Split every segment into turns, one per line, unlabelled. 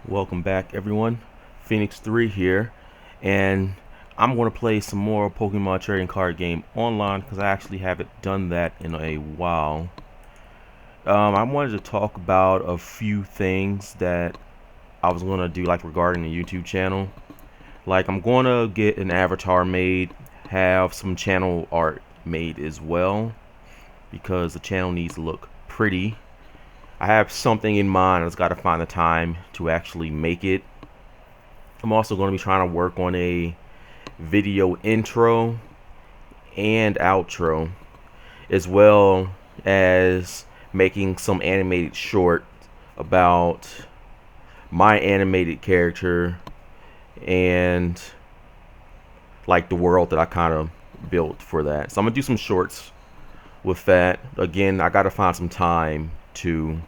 Welcome back, everyone. Phoenix 3 here, and I'm going to play some more Pokemon trading card game online because I actually haven't done that in a while. I wanted to talk about a few things that I was going to do, like regarding the YouTube channel. Like, I'm going to get an avatar made, have some channel art made as well, because the channel needs to look pretty. I have something in mind. I just got to find the time to actually make it. I'm also going to be trying to work on a video intro and outro, as well as making some animated short about my animated character and like the world that I kind of built for that. So I'm going to do some shorts with that. Again, I got to find some time to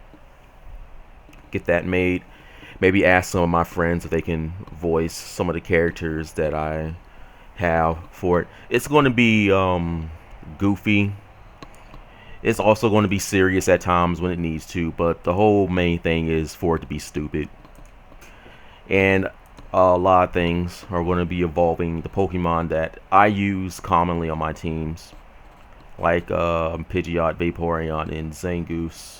get that made. Maybe ask some of my friends if they can voice some of the characters that I have for it. It's going to be goofy. It's also going to be serious at times when it needs to, but the whole main thing is for it to be stupid. And a lot of things are going to be evolving the Pokemon that I use commonly on my teams, like Pidgeot, Vaporeon, and Zangoose.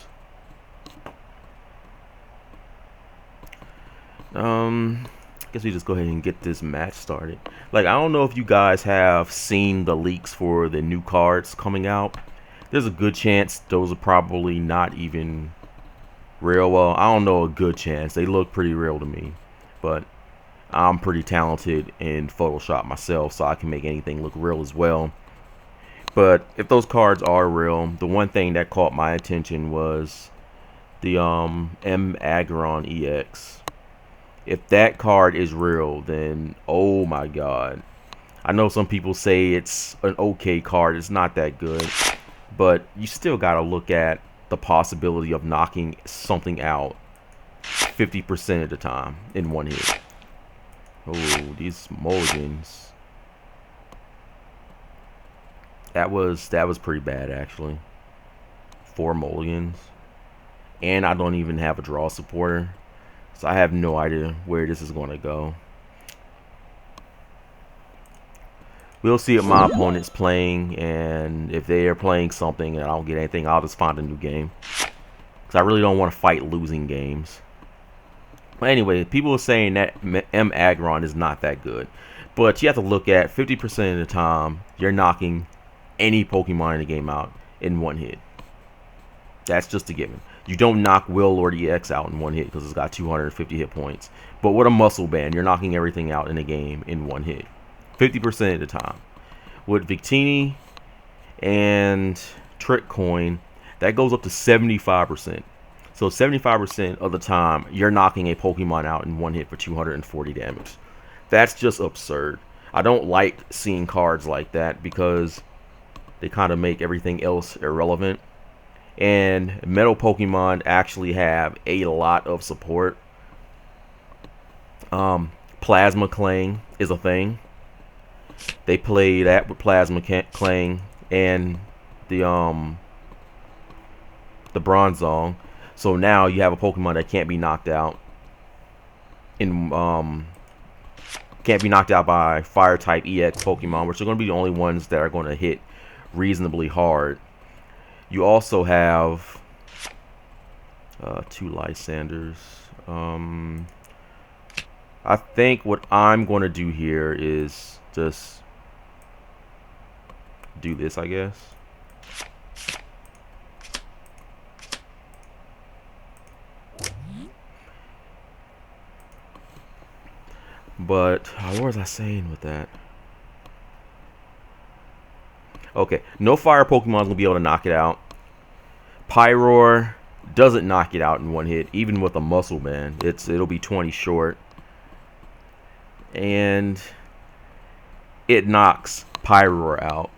I guess we just go ahead and get this match started. Like, I don't know if you guys have seen the leaks for the new cards coming out. There's a good chance those are probably not even real. Well, I don't know, a good chance. They look pretty real to me. But I'm pretty talented in Photoshop myself, so I can make anything look real as well. But if those cards are real, the one thing that caught my attention was the Aggron EX. If that card is real, then oh my god. I know some people say it's an okay card, it's not that good, but you still gotta look at the possibility of knocking something out 50% of the time in one hit. Oh, these mulligans. That was pretty bad, actually. 4 mulligans. And I don't even have a draw supporter. So I have no idea where this is going to go. We'll see if my opponent's playing, and if they are playing something and I don't get anything, I'll just find a new game. Because I really don't want to fight losing games. But anyway, people are saying that Aggron is not that good. But you have to look at 50% of the time, you're knocking any Pokemon in the game out in one hit. That's just a given. You don't knock Will EX out in one hit because it's got 250 hit points. But with a muscle band, you're knocking everything out in a game in one hit. 50% of the time. With Victini and Trick Coin, that goes up to 75%. So 75% of the time, you're knocking a Pokemon out in one hit for 240 damage. That's just absurd. I don't like seeing cards like that because they kind of make everything else irrelevant. And Metal Pokemon actually have a lot of support. Plasma Clang is a thing. They play that with Plasma Clang and the Bronzong. So now you have a Pokemon that can't be knocked out by Fire type EX Pokemon, which are going to be the only ones that are going to hit reasonably hard. You also have 2 Lysanders. I think what I'm going to do here is just do this, I guess. But what was I saying with that? Okay, no fire Pokemon's gonna be able to knock it out. Pyroar doesn't knock it out in one hit, even with a muscle band. It'll be 20 short. And it knocks Pyroar out.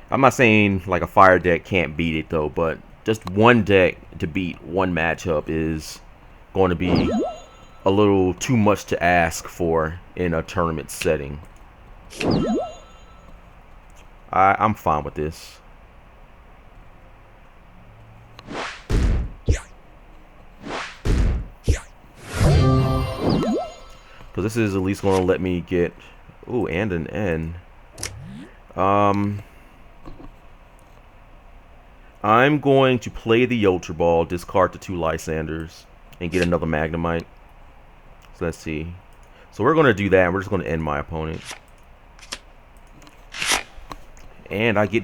I'm not saying like a fire deck can't beat it though, but just one deck to beat one matchup is going to be a little too much to ask for in a tournament setting. I'm fine with this. Because this is at least going to let me get... Ooh, and an N. I'm going to play the Ultra Ball, discard the 2 Lysanders, and get another Magnemite. So let's see. So we're going to do that, and we're just going to end my opponent. And I get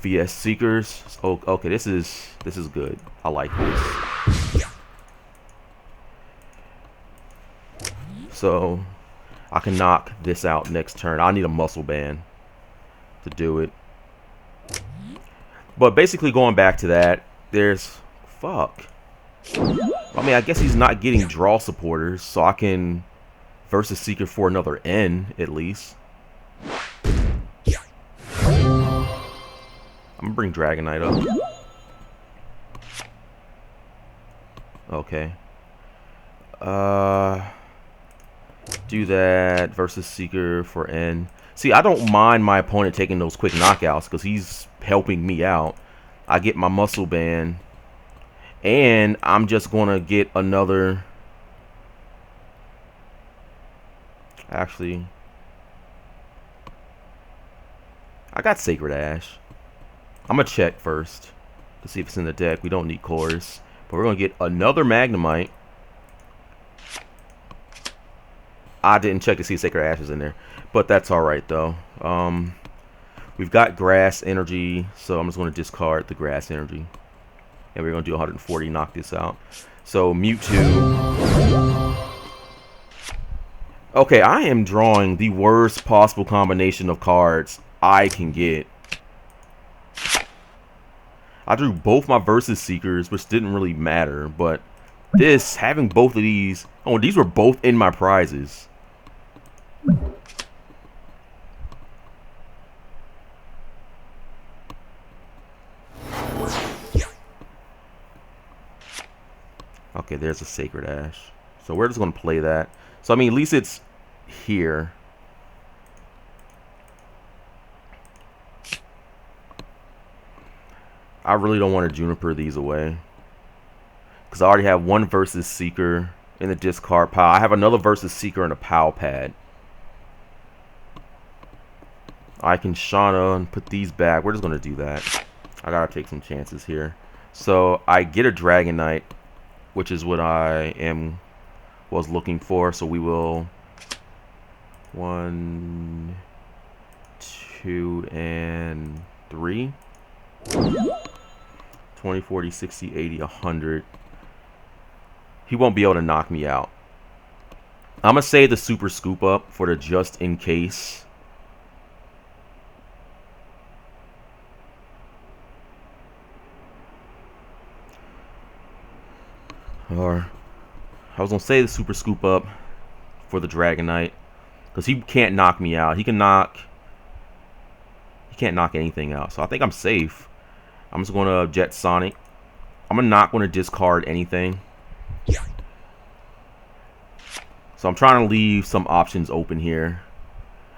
VS Seekers. Oh, okay, this is good. I like this. So I can knock this out next turn. I need a Muscle Band to do it. But basically going back to that, there's... Fuck. I mean, I guess he's not getting draw supporters, so I can Versus Seeker for another N, at least. I'm gonna bring Dragonite up. Okay. Do that. Versus Seeker for N. See, I don't mind my opponent taking those quick knockouts because he's helping me out. I get my Muscle Band. And I'm just gonna get another... Actually... I got Sacred Ash. I'm gonna check first to see if it's in the deck. We don't need cores. But we're gonna get another Magnemite. I didn't check to see if Sacred Ash is in there. But that's alright though. We've got Grass Energy, so I'm just gonna discard the Grass Energy. And we're gonna do 140, knock this out. So Mewtwo. Okay, I am drawing the worst possible combination of cards I can get. I drew both my Versus Seekers, which didn't really matter, but this, having both of these... Oh, these were both in my prizes. Okay, there's a Sacred Ash. So we're just going to play that. So, I mean, at least it's here. I really don't want to Juniper these away. Because I already have one Versus Seeker in the discard pile. I have another Versus Seeker in a pile pad. I can Shauna and put these back. We're just going to do that. I got to take some chances here. So I get a Dragonite, which is what I was looking for. So we will 1, 2, and 3. 20, 40, 60, 80, 100. He won't be able to knock me out. I'm going to save the Super Scoop Up for the just in case. Or I was going to save the Super Scoop Up for the Dragonite. Because he can't knock me out. He can't knock anything out. So I think I'm safe. I'm just going to Jet Sonic. I'm not going to discard anything. So I'm trying to leave some options open here.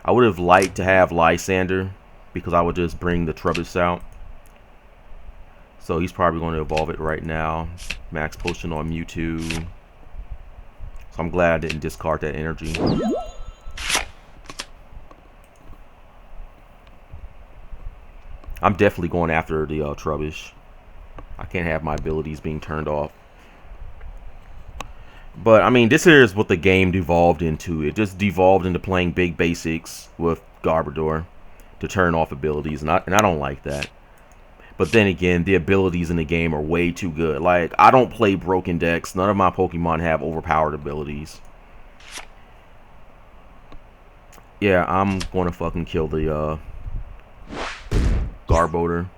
I would have liked to have Lysander because I would just bring the Trubbish out. So he's probably going to evolve it right now. Max Potion on Mewtwo. So I'm glad I didn't discard that energy. I'm definitely going after the Trubbish. I can't have my abilities being turned off. But, I mean, this here is what the game devolved into. It just devolved into playing big basics with Garbodor to turn off abilities. And I don't like that. But then again, the abilities in the game are way too good. Like, I don't play broken decks. None of my Pokemon have overpowered abilities. Yeah, I'm going to fucking kill the Garbodor.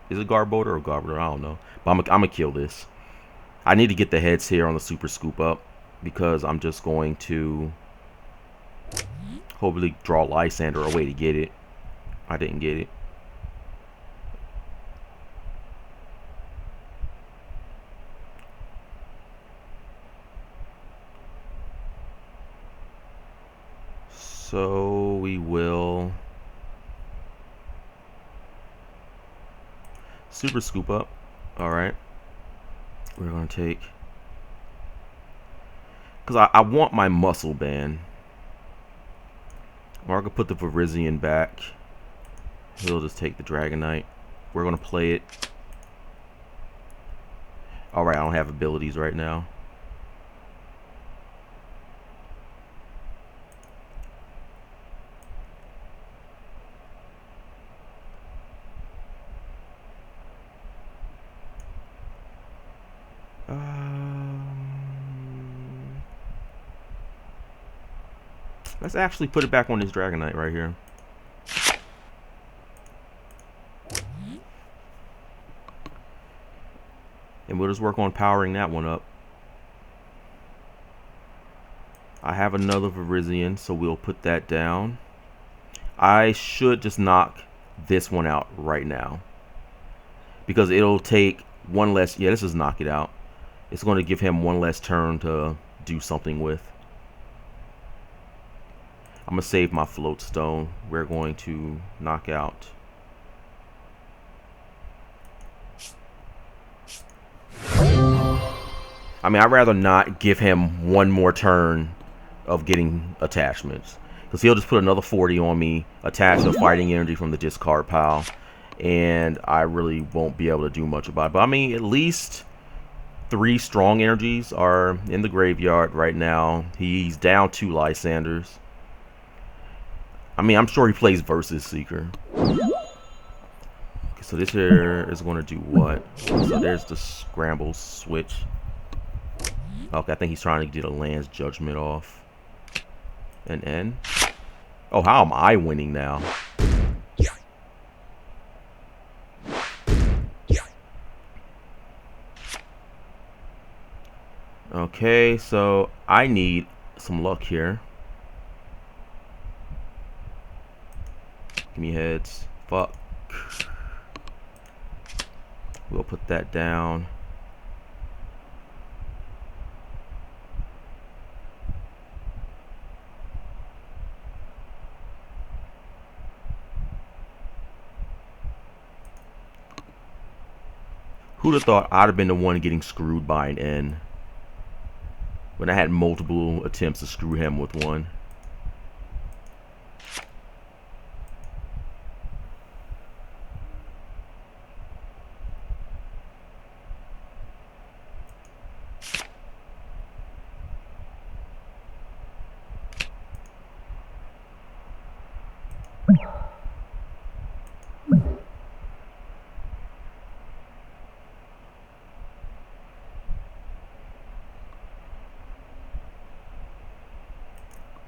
Is it Garbodor or Garbodor? I don't know. But I'm going to kill this. I need to get the heads here on the Super Scoop Up. Because I'm just going to hopefully draw Lysander a way to get it. I didn't get it. So we will Super Scoop Up. Alright. We're going to take Because I want my muscle band. Or I could put the Virizion back. He'll just take the Dragonite. We're going to play it. Alright, I don't have abilities right now. Let's actually put it back on this Dragonite right here. And we'll just work on powering that one up. I have another Virizion, so we'll put that down. I should just knock this one out right now, because it'll take one less. Yeah, let's just knock it out. It's going to give him one less turn to do something with. I'm going to save my float stone. We're going to knock out. I mean, I'd rather not give him one more turn of getting attachments, because he'll just put another 40 on me, attach the fighting energy from the discard pile, and I really won't be able to do much about it. But I mean, at least 3 strong energies are in the graveyard right now. He's down 2 Lysanders. I mean, I'm sure he plays Versus Seeker. Okay, so this here is going to do what? So there's the scramble switch. Okay, I think he's trying to get a Land's Judgment off. And end. Oh, how am I winning now? Okay, so I need some luck here. Give me heads. Fuck. We'll put that down. Who'd have thought I'd have been the one getting screwed by an N when I had multiple attempts to screw him with one.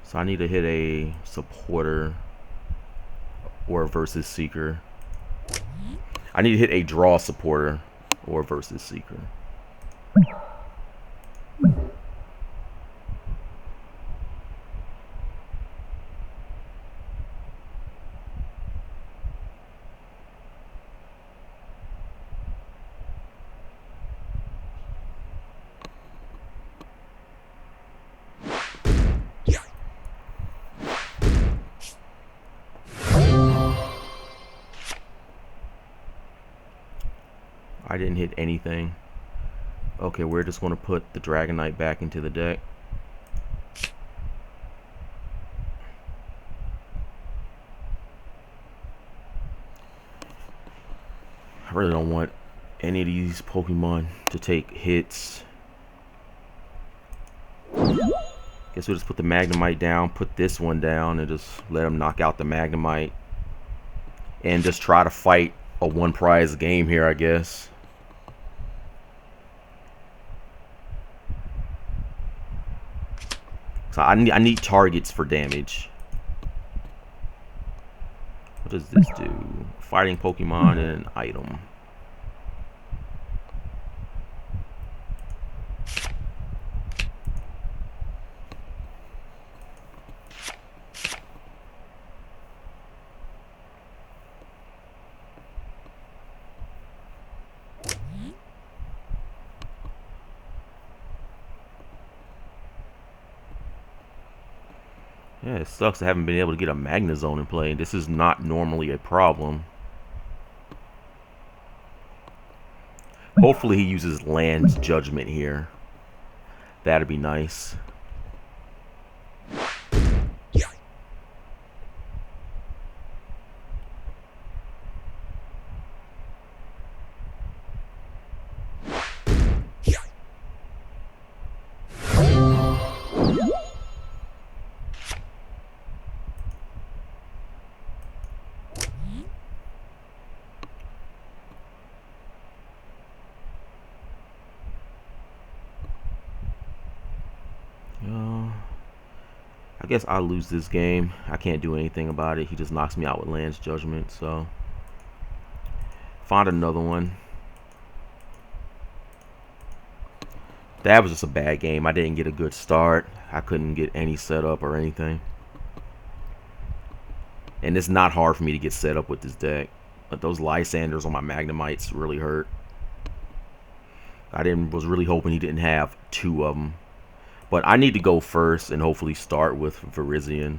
So I need to hit a supporter or a Versus Seeker. I need to hit a draw supporter or a Versus Seeker. I didn't hit anything. Okay, we're just going to put the Dragonite back into the deck. I really don't want any of these Pokemon to take hits. Guess we'll just put the Magnemite down, put this one down, and just let him knock out the Magnemite. And just try to fight a one prize game here, I guess. So I need targets for damage. What does this do? Fighting Pokemon and an item. Yeah, it sucks I haven't been able to get a Magnezone in play. This is not normally a problem. Hopefully he uses Land's Judgment here. That'd be nice. guess I'll lose this game. I can't do anything about it. He just knocks me out with Land's Judgment, so find another one. That was just a bad game. I didn't get a good start. I couldn't get any setup or anything. And it's not hard for me to get set up with this deck. But those Lysanders on my Magnemites really hurt. I was really hoping he didn't have two of them. But I need to go first and hopefully start with Virizion.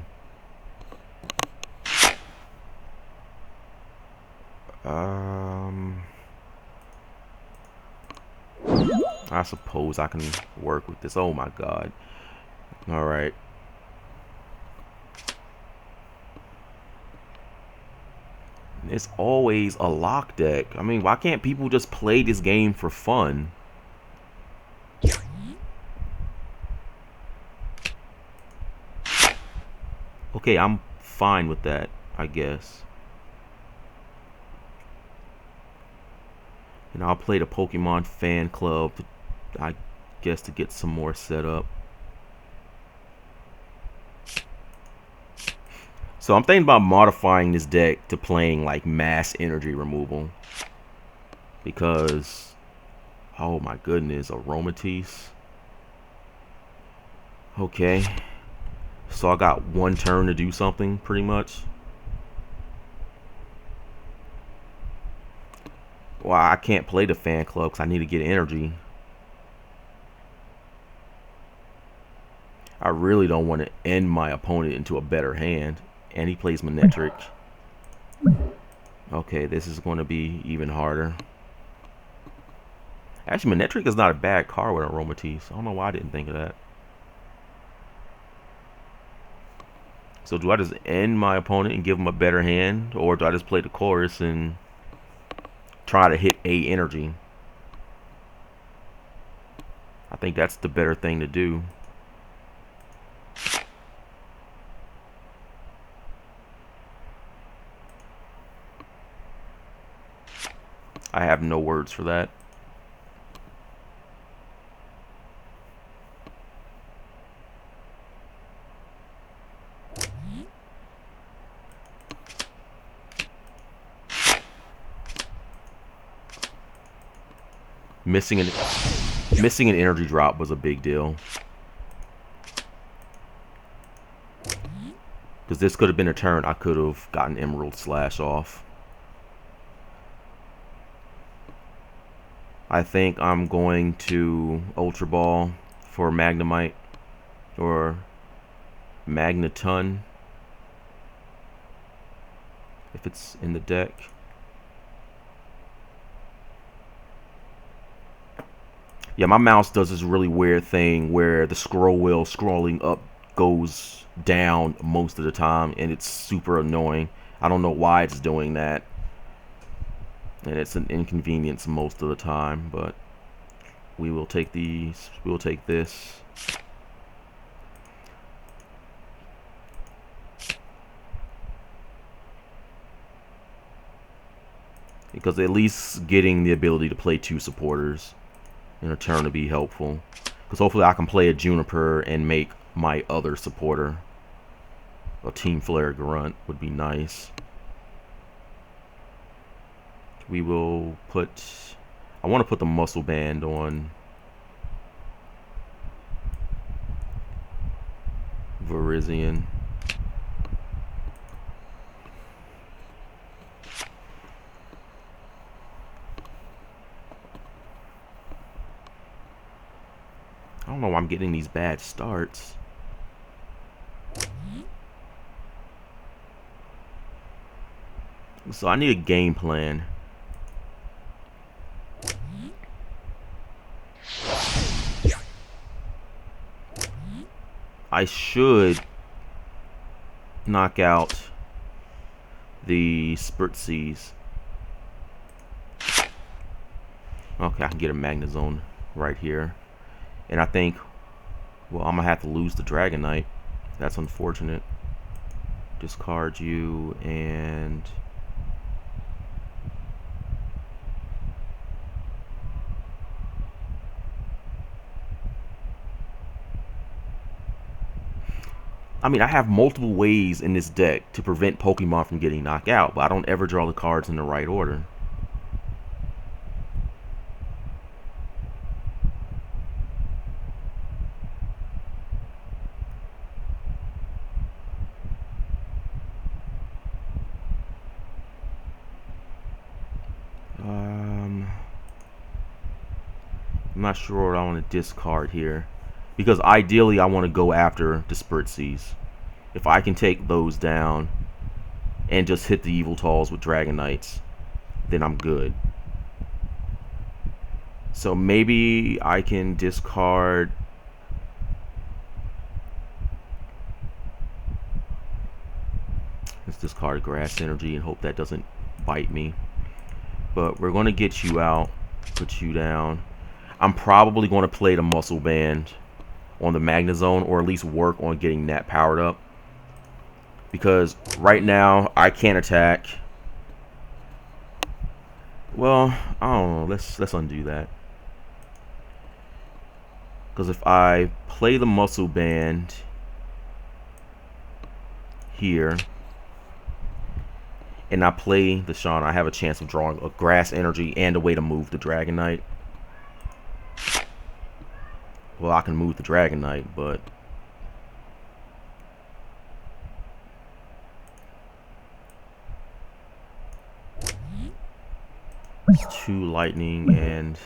I suppose I can work with this. Oh my god. Alright. It's always a lock deck. I mean, why can't people just play this game for fun? Okay, I'm fine with that, I guess. And I'll play the Pokemon fan club, I guess, to get some more set up. So I'm thinking about modifying this deck to playing like mass energy removal. Because, oh my goodness, Aromatisse. Okay. So I got one turn to do something, pretty much. Well, I can't play the fan club because I need to get energy. I really don't want to end my opponent into a better hand. And he plays Manectric. Okay, this is going to be even harder. Actually, Manectric is not a bad card with Aromatisse. I don't know why I didn't think of that. So do I just end my opponent and give him a better hand? Or do I just play the chorus and try to hit a energy? I think that's the better thing to do. I have no words for that. Missing an energy drop was a big deal. Because this could have been a turn I could have gotten Emerald Slash off. I think I'm going to Ultra Ball for Magnemite or Magneton if it's in the deck. Yeah, my mouse does this really weird thing where the scroll wheel scrolling up goes down most of the time, and it's super annoying. I don't know why it's doing that. And it's an inconvenience most of the time, but we will take these. We will take this. Because at least getting the ability to play two supporters in a turn to be helpful. Because hopefully I can play a Juniper and make my other supporter. A Team Flare Grunt would be nice. We will put... I want to put the Muscle Band on Virizion. I don't know why I'm getting these bad starts. So I need a game plan. I should knock out the Spritzes. Okay, I can get a Magnezone right here. And I think, well, I'm going to have to lose the Dragonite. That's unfortunate. Discard you and... I mean, I have multiple ways in this deck to prevent Pokemon from getting knocked out, but I don't ever draw the cards in the right order. I'm not sure what I want to discard here, because ideally I want to go after the Spritsies. If I can take those down and just hit the Eviltalls with Dragonites, then I'm good. So maybe I can discard let's discard Grass Energy and hope that doesn't bite me. But we're going to get you out, put you down. I'm probably going to play the Muscle Band on the Magnezone, or at least work on getting that powered up. Because right now, I can't attack. Well, I don't know. Let's undo that. Because if I play the Muscle Band here, and I play the Shauna, I have a chance of drawing a Grass Energy and a way to move the Dragonite. Well, I can move the Dragonite, but it's 2 lightning and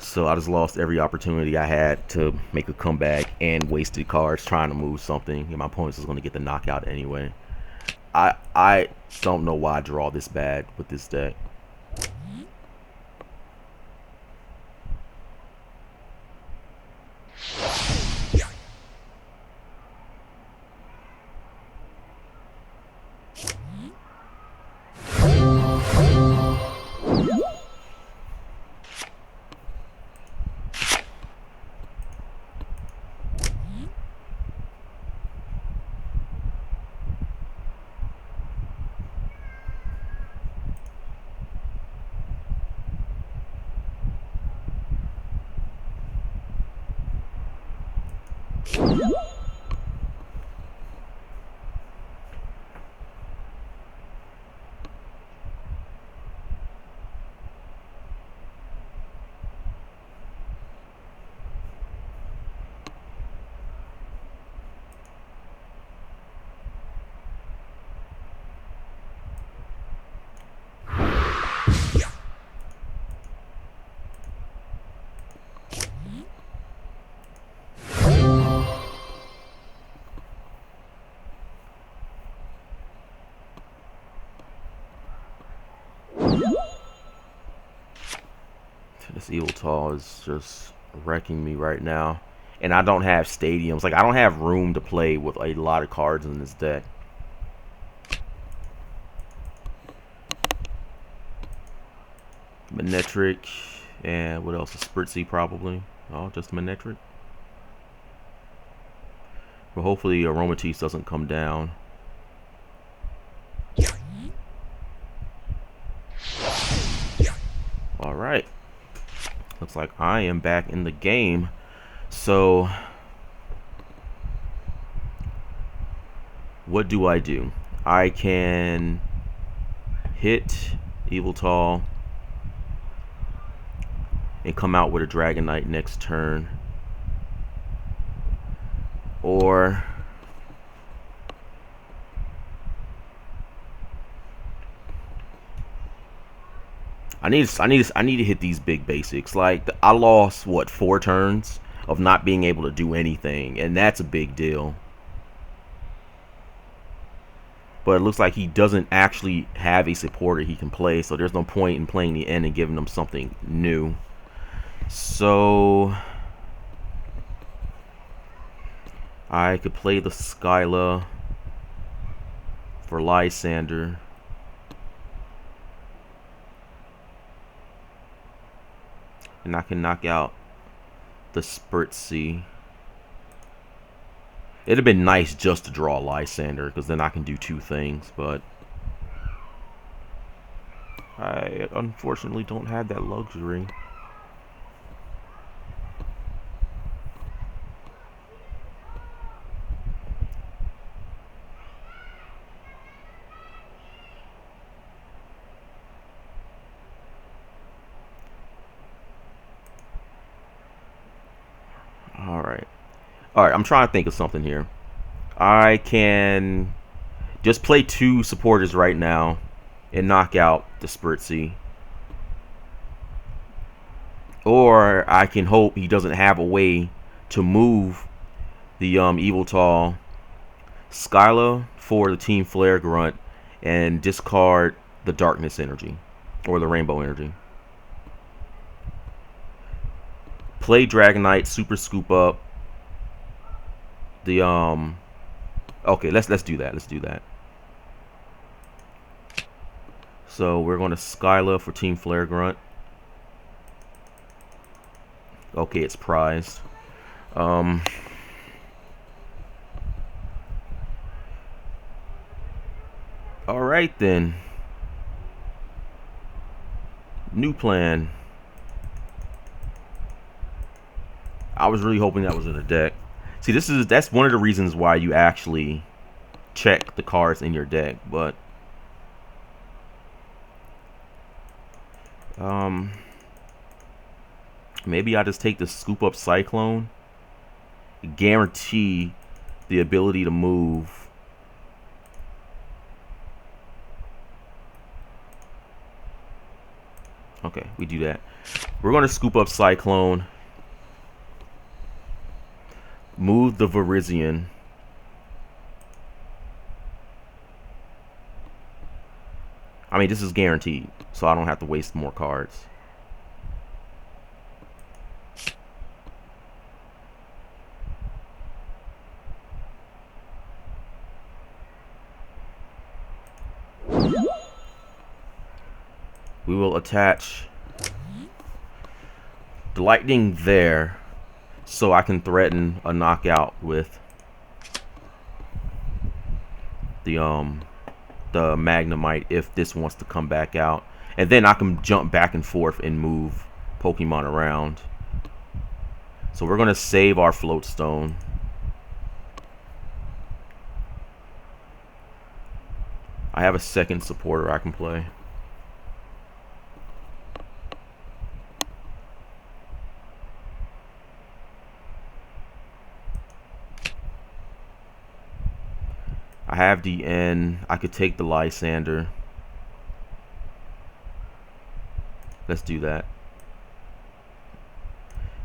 so I just lost every opportunity I had to make a comeback and wasted cards trying to move something, and my opponent's just going to get the knockout anyway. I don't know why I draw this bad with this deck. This Eviltal is just wrecking me right now. And I don't have stadiums. Like, I don't have room to play with a lot of cards in this deck. Manectric. And what else? A Spritzy, probably. Oh, just Manectric. But hopefully Aromatisse doesn't come down. Alright. Looks like I am back in the game. So, what do? I can hit Eviltal and come out with a Dragonite next turn. Or I need to hit these big basics. Like, I lost what, 4 turns of not being able to do anything, and that's a big deal. But it looks like he doesn't actually have a supporter he can play, so there's no point in playing the end and giving him something new. So I could play the Skyla for Lysander. And I can knock out the Spritzy. It'd have been nice just to draw a Lysander, because then I can do two things, but I unfortunately don't have that luxury. Alright, I'm trying to think of something here. I can just play two supporters right now and knock out the Spritzy. Or I can hope he doesn't have a way to move the Eviltal Skyla for the Team Flare Grunt and discard the Darkness Energy or the Rainbow Energy. Play Dragonite, Super Scoop up the okay, let's do that. Let's do that. So we're going to Skyla for Team Flare Grunt. Okay, it's prized. Alright then. New plan. I was really hoping that was in the deck. See, that's one of the reasons why you actually check the cards in your deck, but maybe I just take the Scoop Up Cyclone, guarantee the ability to move. Okay, we do that. We're going to Scoop Up Cyclone, move the Virizion. I mean, this is guaranteed, so I don't have to waste more cards. We will attach the lightning there so I can threaten a knockout with the Magnemite if this wants to come back out. And then I can jump back and forth and move Pokemon around. So we're going to save our Float Stone. I have a second supporter I can play. I have the N. I could take the Lysander. Let's do that.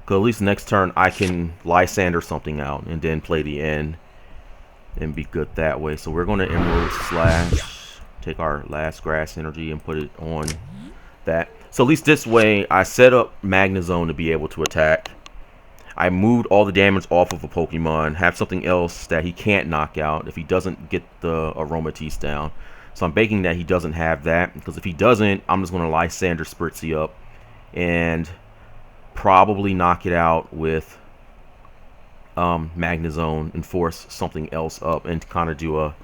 Because at least next turn I can Lysander something out and then play the N and be good that way. So we're going to Emerald Slash. Take our last Grass Energy and put it on that. So at least this way I set up Magnezone to be able to attack. I moved all the damage off of a Pokemon, have something else that he can't knock out if he doesn't get the Aromatisse down. So I'm banking that he doesn't have that, because if he doesn't, I'm just going to Lysander Spritzy up and probably knock it out with Magnezone and force something else up and kind of do a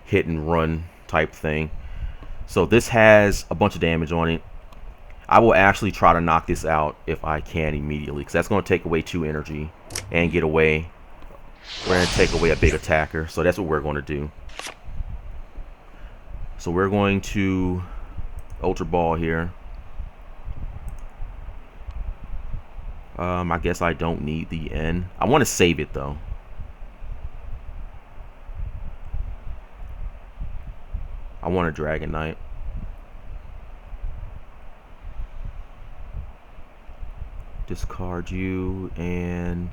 hit and run type thing. So this has a bunch of damage on it. I will actually try to knock this out if I can immediately, because that's going to take away 2 energy and get away. We're going to take away a big attacker, so that's what we're going to do. So we're going to Ultra Ball here. I guess I don't need the N. I want to save it though. I want a Dragonite. Discard you, and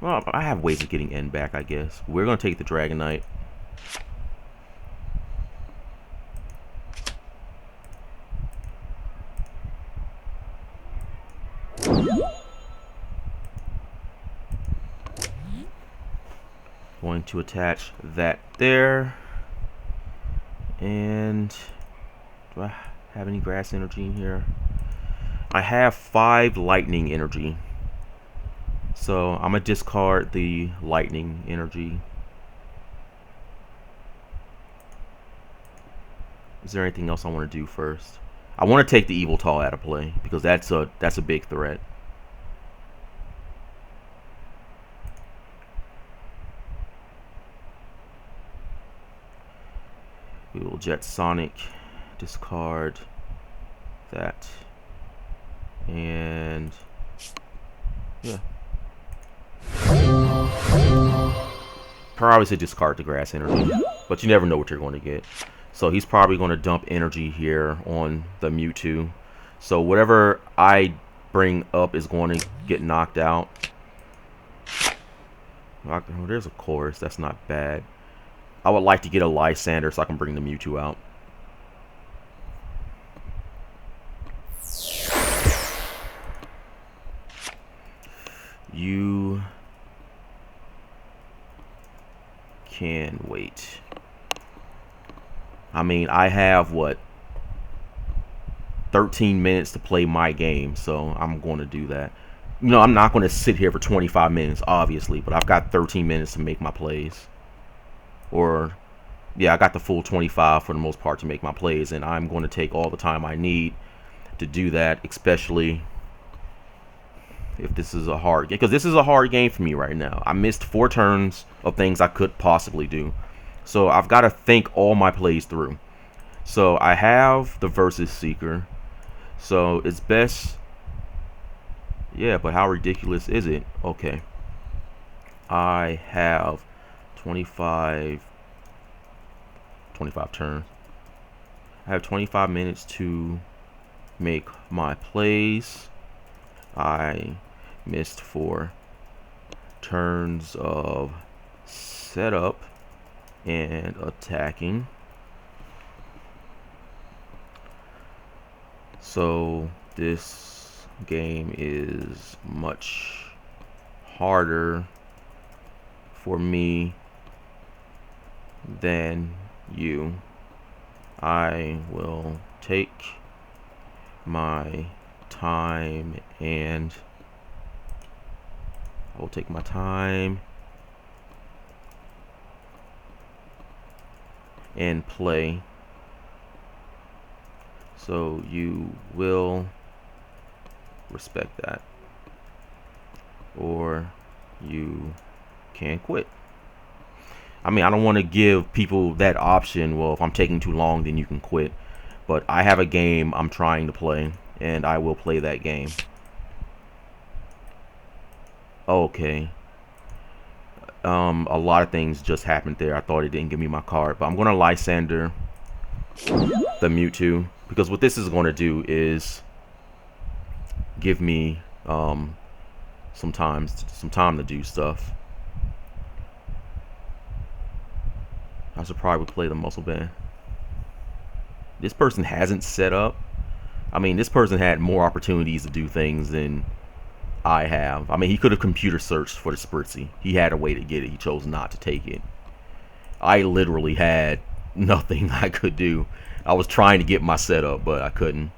well, I have ways of getting N back, I guess. We're gonna take the Dragonite. Going to attach that there, and do I have any Grass Energy in here? I have 5 Lightning Energy. So I'm gonna discard the lightning energy. Is there anything else I want to do first? I want to take the evil tall out of play because that's a big threat. We will Jet Sonic, discard that, and yeah. Probably should discard the grass energy, but you never know what you're going to get. So he's probably going to dump energy here on the Mewtwo. So whatever I bring up is going to get knocked out. Oh, there's a chorus. That's not bad. I would like to get a Lysander so I can bring the Mewtwo out. You can wait. I mean, I have, what, 13 minutes to play my game, so I'm going to do that. You know, I'm not going to sit here for 25 minutes, obviously, but I've got 13 minutes to make my plays. Or, yeah, I got the full 25 for the most part to make my plays, and I'm going to take all the time I need to do that, especially if this is a hard game. Because this is a hard game for me right now. I missed 4 turns of things I could possibly do. So I've got to think all my plays through. So I have the Versus Seeker. So it's best. Yeah, but how ridiculous is it? Okay. I have 25 turns. I have 25 minutes to make my plays. I missed 4 turns of setup and attacking. So this game is much harder for me than you. I will take my time and play. So you will respect that, or you can quit. I mean, I don't want to give people that option. Well, if I'm taking too long, then you can quit. But I have a game I'm trying to play, and I will play that game. Okay. A lot of things just happened there. I thought it didn't give me my card, but I'm going to Lysander the Mewtwo, because what this is going to do is give me some time to do stuff. I should probably play the Muscle Band. This person hasn't set up. I mean, this person had more opportunities to do things than I have. I mean, he could have computer searched for the Spritzy. He had a way to get it. He chose not to take it. I literally had nothing I could do. I was trying to get my setup, but I couldn't.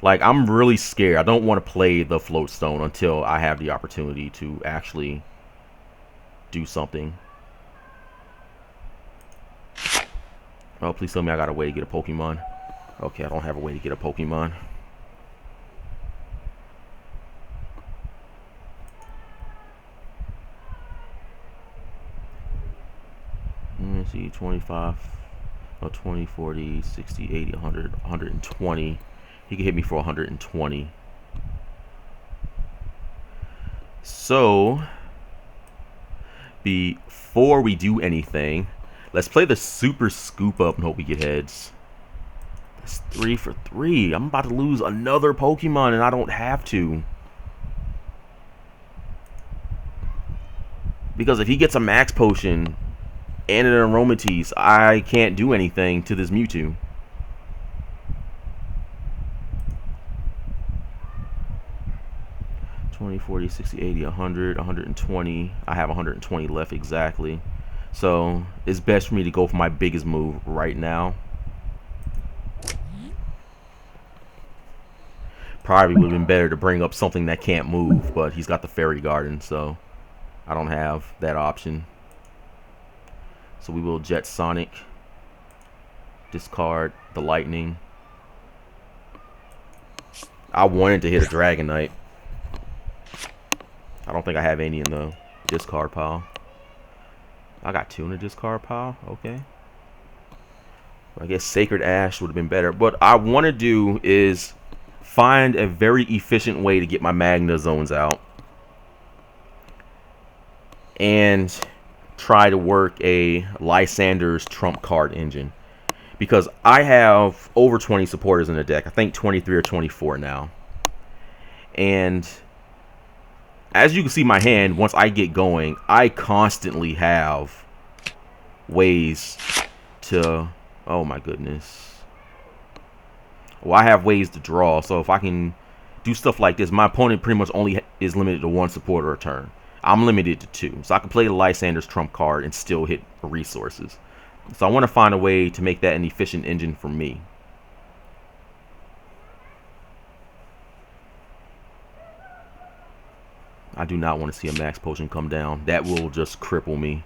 Like, I'm really scared. I don't want to play the Float Stone until I have the opportunity to actually do something. Oh, please tell me I got a way to get a Pokemon. Okay, I don't have a way to get a Pokemon. Let's see, 25, 20, 40, 60, 80, 100, 120. He can hit me for 120. So, before we do anything, let's play the Super Scoop Up and hope we get heads. That's 3 for 3. I'm about to lose another Pokemon and I don't have to. Because if he gets a Max Potion and an Aromatisse, I can't do anything to this Mewtwo. $20, $40, $60, $80, $100, $120. I have 120 left exactly. So it's best for me to go for my biggest move right now. Probably would have been better to bring up something that can't move, but he's got the Fairy Garden, so I don't have that option. So we will Jet Sonic, discard the Lightning. I wanted to hit a Dragonite. I don't think I have any in the discard pile. I got 2 in the discard pile. Okay. I guess Sacred Ash would have been better. What I want to do is find a very efficient way to get my Magna Zones out. And try to work a Lysander's trump card engine. Because I have over 20 supporters in the deck. I think 23 or 24 now. And as you can see my hand, once I get going, I constantly have ways to... Oh my goodness. Well, I have ways to draw, so if I can do stuff like this, my opponent pretty much only is limited to 1 supporter a turn. I'm limited to 2, so I can play the Lysander's trump card and still hit resources. So I want to find a way to make that an efficient engine for me. I do not want to see a Max Potion come down. That will just cripple me.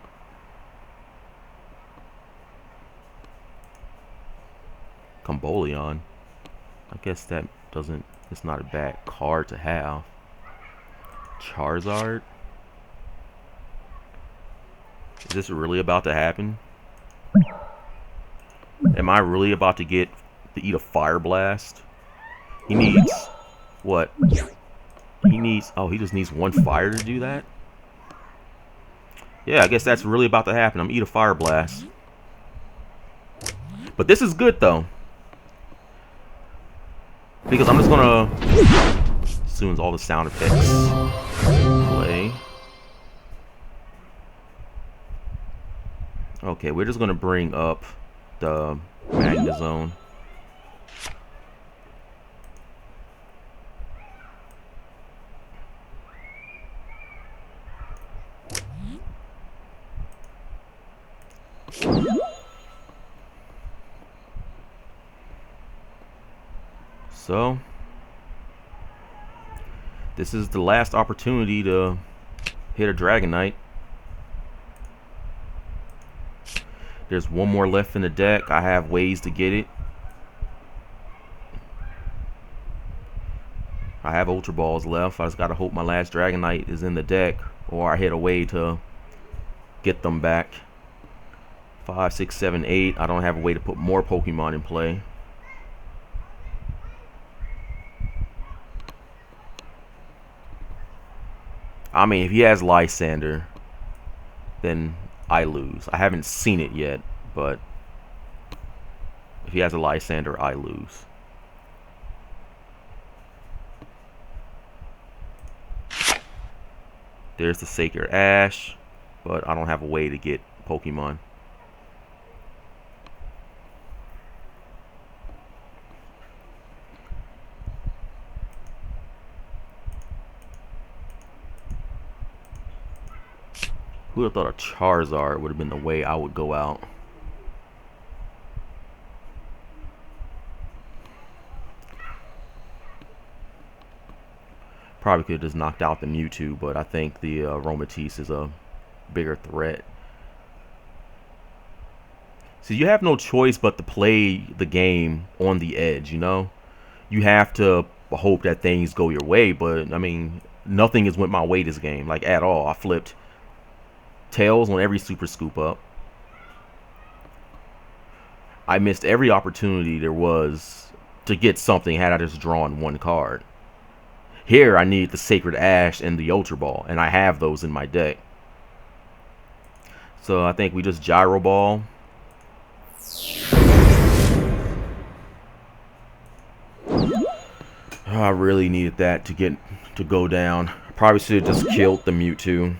Comboleon. I guess that doesn't... It's not a bad card to have. Charizard. Is this really about to happen? Am I really about to get to eat a Fire Blast? He needs... What? He needs... Oh, he just needs 1 fire to do that? Yeah, I guess that's really about to happen. I'm gonna eat a Fire Blast. But this is good, though. Because I'm just gonna... As soon as all the sound effects play. Okay, we're just gonna bring up the Magna Zone. So, this is the last opportunity to hit a Dragonite. There's 1 more left in the deck. I have ways to get it. I have Ultra Balls left. I just gotta hope my last Dragonite is in the deck, or I hit a way to get them back. 5, 6, 7, 8. I don't have a way to put more Pokemon in play. I mean, if he has Lysander, then I lose. I haven't seen it yet, but if he has a Lysander, I lose. There's the Sacred Ash, but I don't have a way to get Pokemon. Who would have thought a Charizard would have been the way I would go out? Probably could have just knocked out the Mewtwo, but I think the Aromatisse is a bigger threat. See, you have no choice but to play the game on the edge, you know? You have to hope that things go your way, but, I mean, nothing has went my way this game, like, at all. I flipped Tails on every Super Scoop Up. I missed every opportunity there was to get something had I just drawn 1 card. Here, I need the Sacred Ash and the Ultra Ball, and I have those in my deck. So I think we just Gyro Ball. I really needed that to go down. I probably should have just killed the Mewtwo.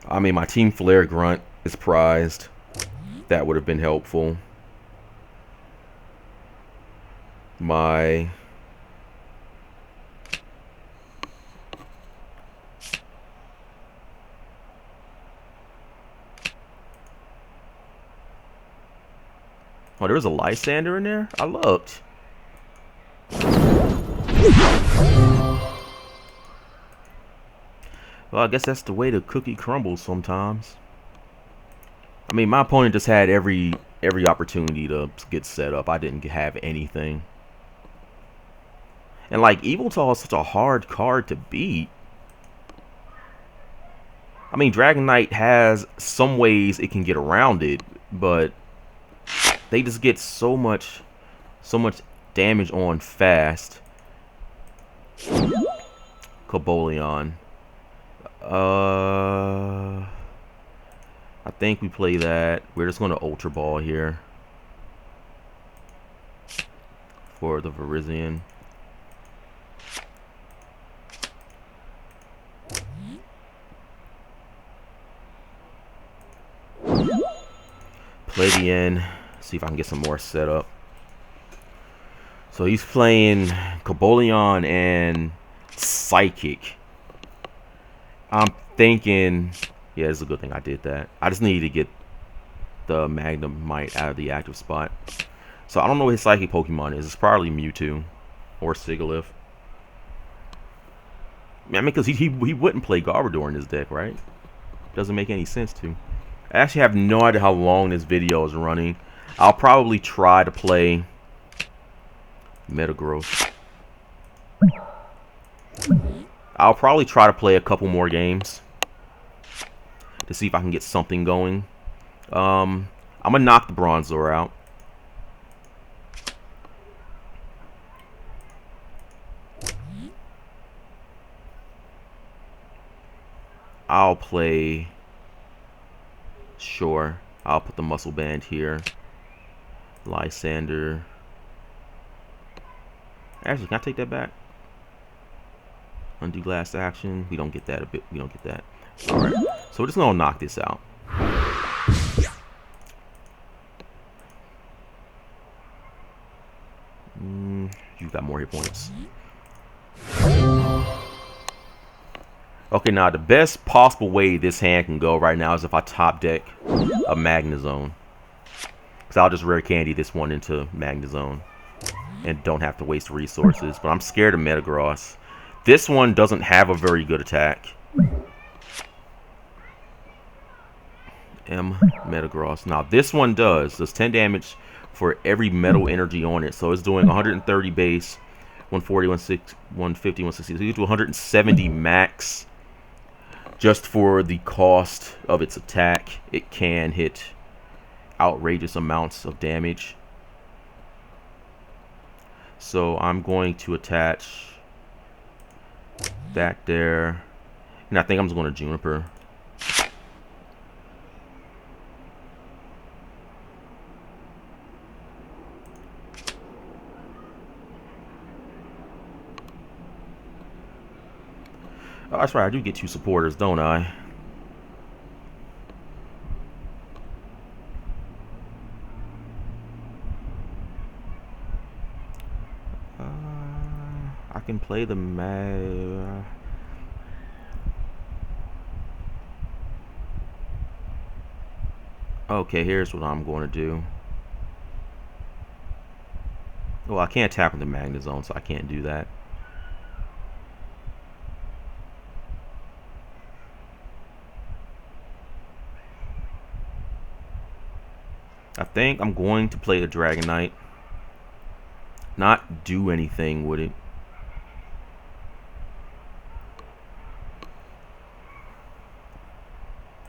I mean, my Team Flare Grunt is prized. That would have been helpful. My... Oh, there was a Lysander in there? I looked. Well, I guess that's the way the cookie crumbles sometimes. I mean, my opponent just had every opportunity to get set up. I didn't have anything. And like, Eviltal is such a hard card to beat. I mean, Dragonite has some ways it can get around it, but they just get so much damage on fast. Cobolion. I think we play that. We're just going to Ultra Ball here for the Virizion. Play the end. See if I can get some more set up. So he's playing Cobolion and Psychic. I'm thinking, yeah, it's a good thing I did that. I just needed to get the Magnemite out of the active spot. So I don't know what his Psychic Pokemon is. It's probably Mewtwo or Sigilyph. I mean, because he wouldn't play Garbodor in his deck, right? Doesn't make any sense to. I actually have no idea how long this video is running. I'll probably try to play Metagross. I'll probably try to play a couple more games to see if I can get something going. I'm gonna knock the Bronzor out. I'll play. Sure, I'll put the Muscle Band here. Lysander. Actually, can I take that back? Undo last action. We don't get that a bit. We don't get that. All right. So we're just gonna knock this out. You've got more hit points. Okay, now the best possible way this hand can go right now is if I top deck a Magnezone. Because I'll just rare candy this one into Magnezone and don't have to waste resources. But I'm scared of Metagross. This one doesn't have a very good attack. Metagross. Now this one does 10 damage for every metal energy on it. So it's doing 130 base, 140, 150, 160. So you do 170 max. Just for the cost of its attack, it can hit outrageous amounts of damage. So I'm going to attach back there. And I think I'm just going to Juniper. Oh, that's right, I do get 2 supporters, don't I? I can play the Okay, here's what I'm going to do. Well, I can't tap into Magnezone, so I can't do that. I think I'm going to play the Dragonite. Not do anything with it.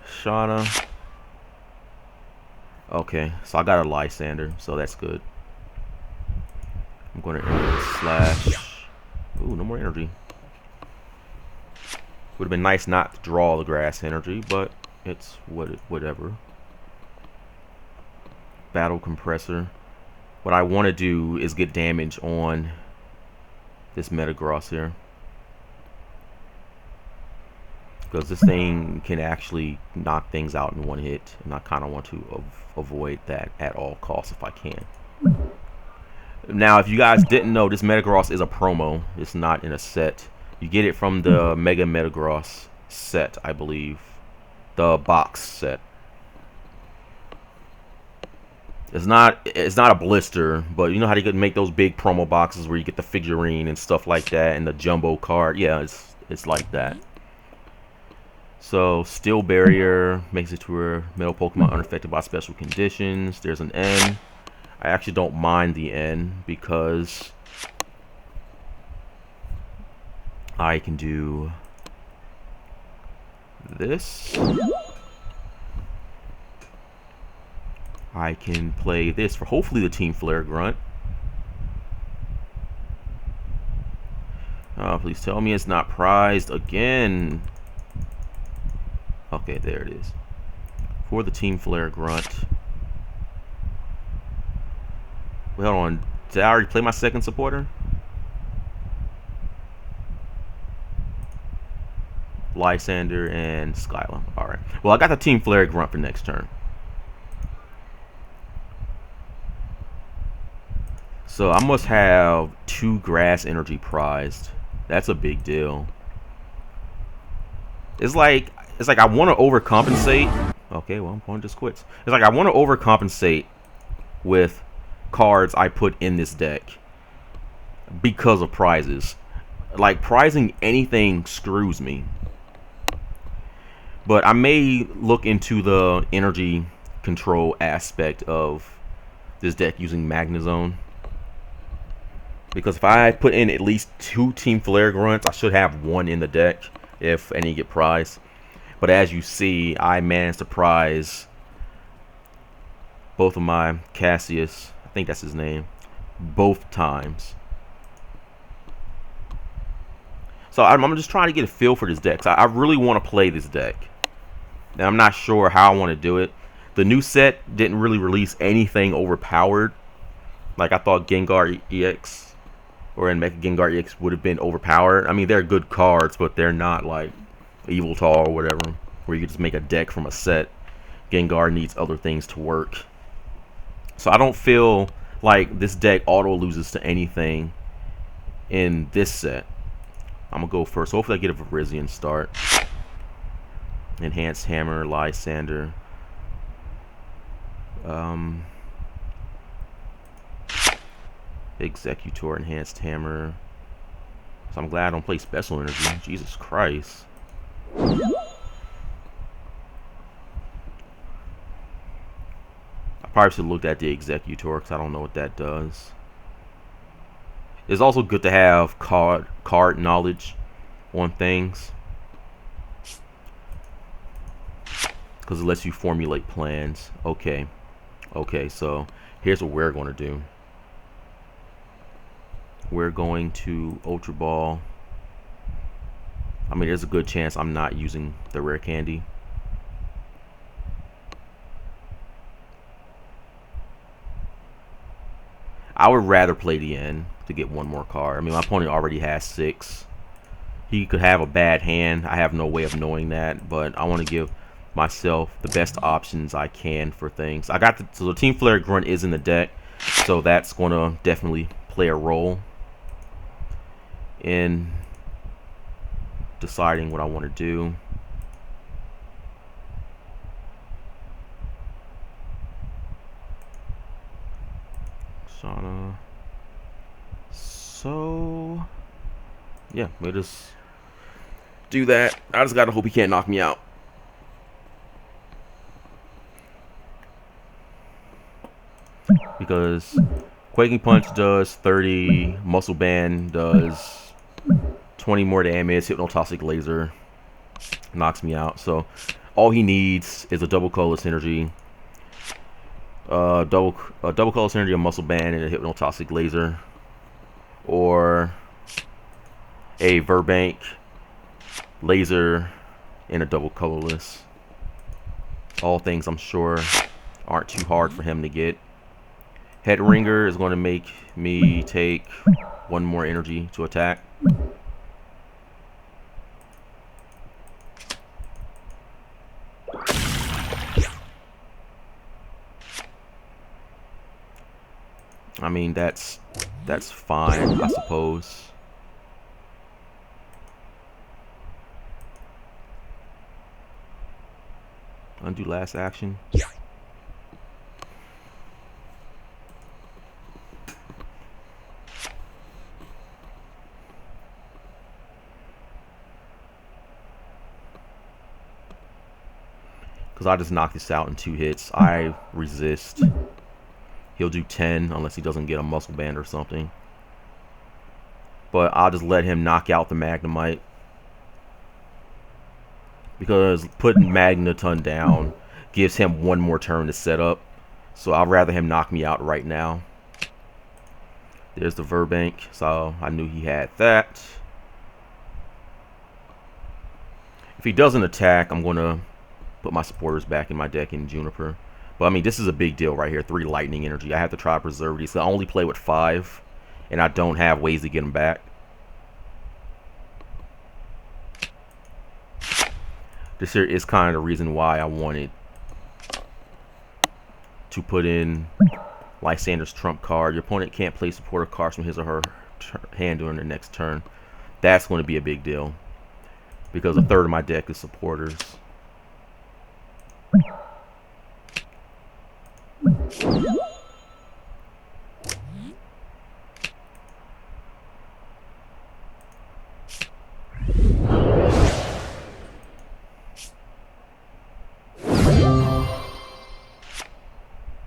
Shauna. Okay, so I got a Lysander, so that's good. I'm going to slash. Ooh, no more energy. Would have been nice not to draw the grass energy, but it's whatever. Battle Compressor. What I want to do is get damage on this Metagross here. Because this thing can actually knock things out in one hit. And I kind of want to avoid that at all costs if I can. Now, if you guys didn't know, this Metagross is a promo. It's not in a set. You get it from the Mega Metagross set, I believe. The box set. It's not a blister, but you know how they could make those big promo boxes where you get the figurine and stuff like that and the jumbo card. Yeah, it's like that. So Steel Barrier makes it to where metal Pokemon unaffected by special conditions. There's an N. I actually don't mind the N because I can do this. I can play this for hopefully the Team Flare Grunt. Please tell me it's not prized again. Okay, there it is. For the Team Flare Grunt. Wait, hold on. Did I already play my second supporter? Lysander and Skyla. Alright. Well, I got the Team Flare Grunt for next turn. So I must have 2 grass energy prized. That's a big deal. It's like I want to overcompensate. Okay, well, one just quits. It's like I want to overcompensate with cards I put in this deck because of prizes. Like, prizing anything screws me. But I may look into the energy control aspect of this deck using Magnezone. Because if I put in at least 2 Team Flare Grunts, I should have 1 in the deck if any get prized. But as you see, I managed to prize both of my Cassius, I think that's his name, both times. So I'm just trying to get a feel for this deck. So I really want to play this deck. Now I'm not sure how I want to do it. The new set didn't really release anything overpowered. Like I thought Gengar EX or in Mecha Gengar EX would have been overpowered. I mean, they're good cards, but they're not like Evil Tall or whatever, where you can just make a deck from a set. Gengar needs other things to work. So I don't feel like this deck auto loses to anything in this set. I'm going to go first. Hopefully I get a Virizion start. Enhanced Hammer, Lysander. Executor, Enhanced Hammer. So I'm glad I don't play Special Energy. Jesus Christ. I probably should have looked at the Executor because I don't know what that does. It's also good to have card knowledge on things because it lets you formulate plans. Okay, so here's what we're going to do. We're going to Ultra Ball. I mean, there's a good chance I'm not using the rare candy. I would rather play the end to get 1 more card. I mean, my opponent already has 6. He could have a bad hand. I have no way of knowing that, but I want to give myself the best options I can for things. So the Team Flare Grunt is in the deck, so that's going to definitely play a role in deciding what I want to do. Shauna. So yeah, we'll just do that. I just gotta hope he can't knock me out. Because Quaking Punch does 30, Muscle Band does 20 more damage, Hypnotoxic Laser knocks me out. So all he needs is a double colorless energy, double colorless energy, a Muscle Band, and a Hypnotoxic Laser, or a Verbank, Laser, and a double colorless. All things I'm sure aren't too hard for him to get. Head Ringer is going to make me take 1 more energy to attack. I mean, that's fine, I suppose. Undo last action. because I just knocked this out in 2 hits. I resist. He'll do 10 unless he doesn't get a muscle band or something. But I'll just let him knock out the Magnemite, because putting Magneton down gives him 1 more turn to set up. So I'd rather him knock me out right now. There's the Verbank, so I knew he had that. If he doesn't attack, I'm going to put my supporters back in my deck in Juniper. But I mean, this is a big deal right here. 3 lightning energy. I have to try to preserve these. So I only play with 5, and I don't have ways to get them back. This here is kind of the reason why I wanted to put in Lysander's trump card. Your opponent can't play supporter cards from his or her hand during their next turn. That's going to be a big deal, because 1/3 of my deck is supporters.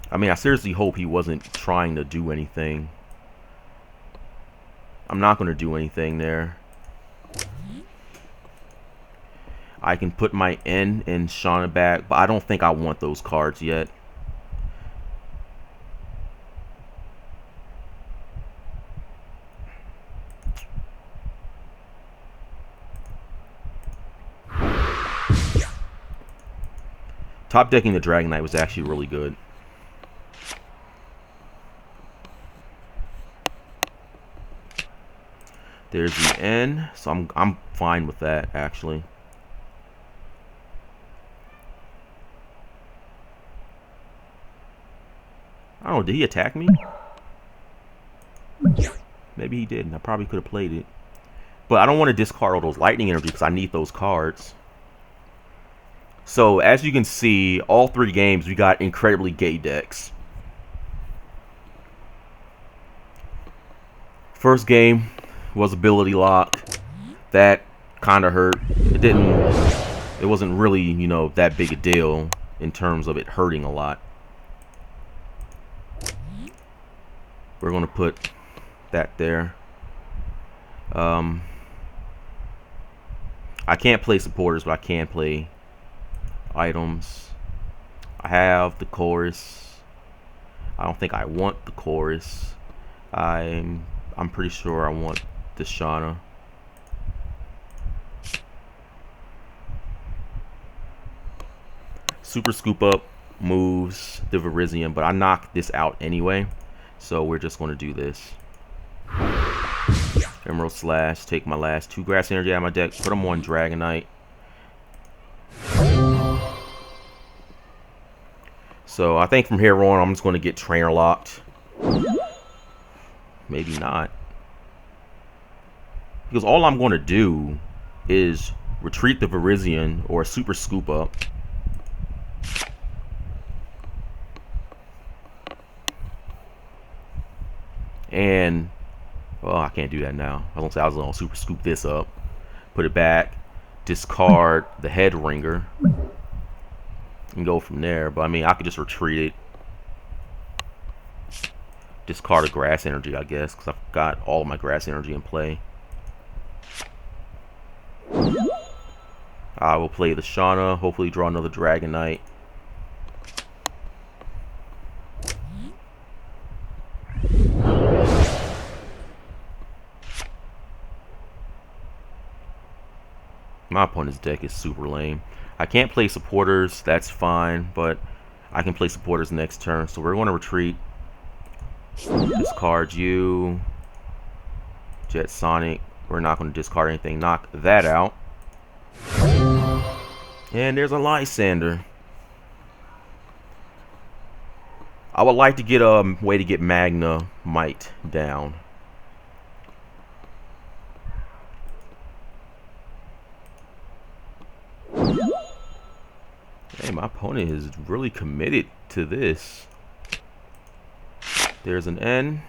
I mean, I seriously hope he wasn't trying to do anything. I'm not going to do anything there. I can put my N and Shauna back, but I don't think I want those cards yet. Top decking the Dragonite was actually really good. There's the N, so I'm fine with that actually. I don't know, did he attack me? Maybe he did. I probably could have played it. But I don't want to discard all those lightning energy because I need those cards. So as you can see, all 3 games we got incredibly gay decks. First game was ability lock. That kind of hurt. It wasn't really, you know, that big a deal in terms of it hurting a lot. We're going to put that there. I can't play supporters, but I can play items. I have the chorus. I don't think I want the chorus. I'm pretty sure I want the Shauna. Super Scoop Up moves the Virizion, but I knocked this out anyway, so we're just going to do this. Emerald Slash, take my last 2 grass energy out of my deck, put them on Dragonite. So I think from here on I'm just going to get trainer locked. Maybe not. Because all I'm going to do is retreat the Virizion or Super Scoop Up. And, well, I can't do that now. I was going to Super Scoop this up. Put it back. Discard the Head Ringer. And go from there. But, I mean, I could just retreat it. Discard a grass energy, I guess. Because I've got all my grass energy in play. I will play the Shauna, hopefully draw another Dragonite. My opponent's deck is super lame. I can't play supporters, that's fine, but I can play supporters next turn. So we're going to retreat. Discard you. Jet Sonic. We're not going to discard anything. Knock that out. And there's a Lysander. I would like to get a way to get Magnemite down. Hey, my opponent is really committed to this. There's an N.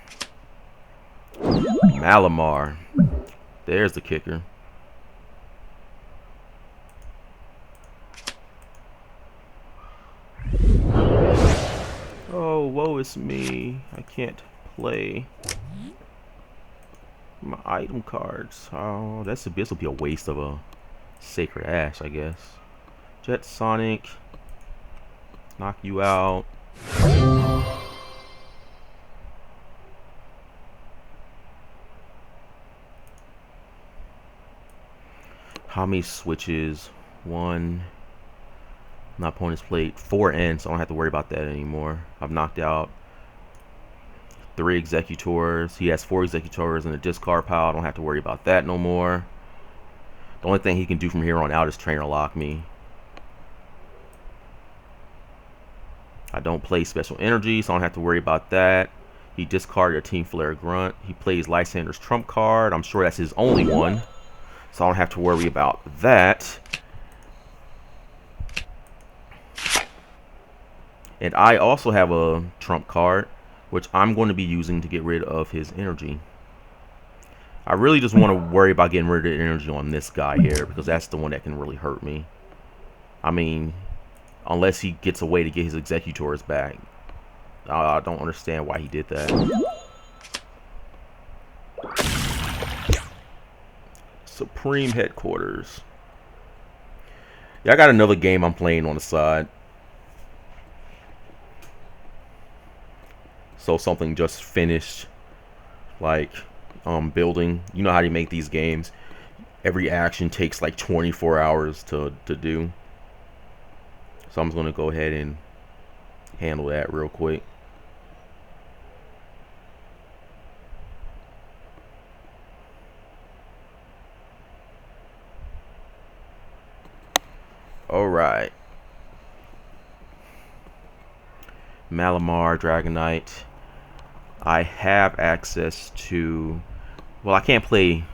Malamar. There's the kicker. woe is me. I can't play my item cards. Oh, this will be a waste of a Sacred Ash, I guess. Jet Sonic. Knock you out. How many switches? 1. My opponent's played 4 ends, so I don't have to worry about that anymore. I've knocked out 3 Executors. He has 4 Executors in the discard pile. I don't have to worry about that no more. The only thing he can do from here on out is Trainer Lock me. I don't play Special Energy, so I don't have to worry about that. He discarded a Team Flare Grunt. He plays Lysander's Trump card. I'm sure that's his only one, so I don't have to worry about that. And I also have a Trump card, which I'm going to be using to get rid of his energy. I really just want to worry about getting rid of the energy on this guy here, because that's the one that can really hurt me. I mean, unless he gets a way to get his Executors back. I don't understand why he did that. Supreme Headquarters. Yeah, I got another game I'm playing on the side. So something just finished, like building. You know how they make these games. Every action takes like 24 hours to do. So I'm just going to go ahead and handle that real quick. Alright. Malamar, Dragonite. I have access to... Well, I can't play